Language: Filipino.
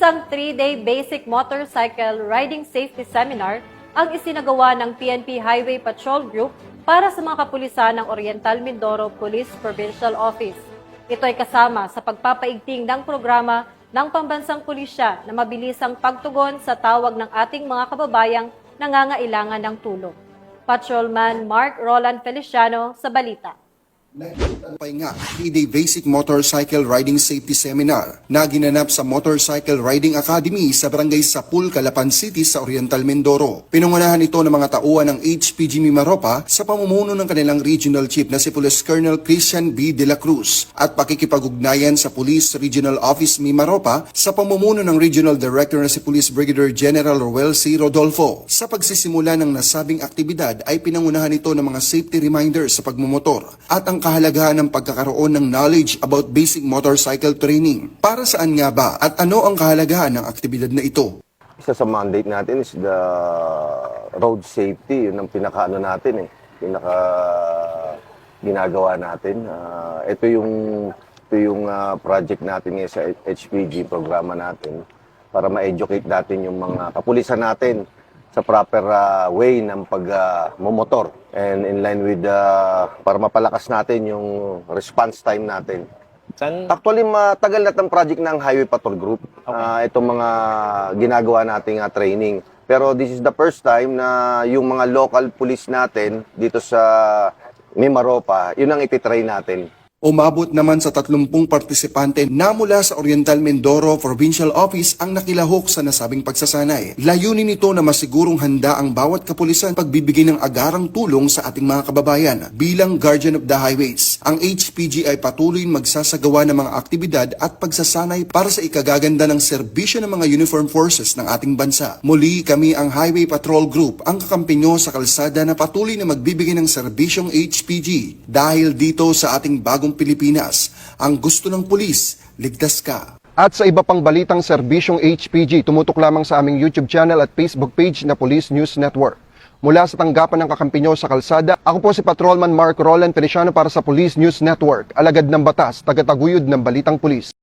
Isang 3-day basic motorcycle riding safety seminar ang isinagawa ng PNP Highway Patrol Group para sa mga kapulisan ng Oriental Mindoro Police Provincial Office. Ito ay kasama sa pagpapaigting ng programa ng pambansang pulisya na mabilisang pagtugon sa tawag ng ating mga kababayang nangangailangan ng tulong. Patrolman Mark Roland Feliciano sa balita. Pahinga, 3-day basic motorcycle riding safety seminar na ginanap sa Motorcycle Riding Academy sa Barangay Sapul, Calapan City sa Oriental Mindoro. Pinangunahan ito ng mga tauhan ng HPG Mimaropa sa pamumuno ng kanilang regional chief na si Police Colonel Christian B. De La Cruz at pakikipag-ugnayan sa Police Regional Office Mimaropa sa pamumuno ng Regional Director na si Police Brigadier General Roel C. Rodolfo. Sa pagsisimula ng nasabing aktibidad ay pinangunahan ito ng mga safety reminders sa pagmumotor at ang kahalagahan ng pagkakaroon ng knowledge about basic motorcycle training. Para saan nga ba at ano ang kahalagahan ng aktibidad na ito? Isa sa mandate natin is the road safety. Yun ang pinaka-ano natin pinaka ginagawa natin. Ito yung project natin ngayon sa HPG, programa natin, para ma-educate natin yung mga kapulisan natin sa proper way ng pagmumotor and in line with para mapalakas natin yung response time natin. Actually, matagal na itong project ng Highway Patrol Group. Itong mga ginagawa nating training. Pero this is the first time na yung mga local police natin dito sa Mimaropa, yun ang ititrain natin. Umabot naman sa 30 partisipante na mula sa Oriental Mindoro Provincial Office ang nakilahok sa nasabing pagsasanay. Layunin nito na masigurong handa ang bawat kapulisan pagbibigay ng agarang tulong sa ating mga kababayan. Bilang Guardian of the Highways, ang HPG ay patuloy magsasagawa ng mga aktibidad at pagsasanay para sa ikagaganda ng serbisyo ng mga uniform forces ng ating bansa. Muli kami ang Highway Patrol Group, ang kakampi nyo sa kalsada na patuloy na magbibigay ng serbisyong HPG. Dahil dito sa ating bagong Pilipinas, ang gusto ng pulis, ligtas ka. At sa iba pang balitang serbisyong HPG, tumutok lamang sa aming YouTube channel at Facebook page na Police News Network. Mula sa tanggapan ng kakampi nyo sa kalsada, ako po si Patrolman Mark Roland Feliciano para sa Police News Network, alagad ng batas, tagataguyod ng balitang pulis.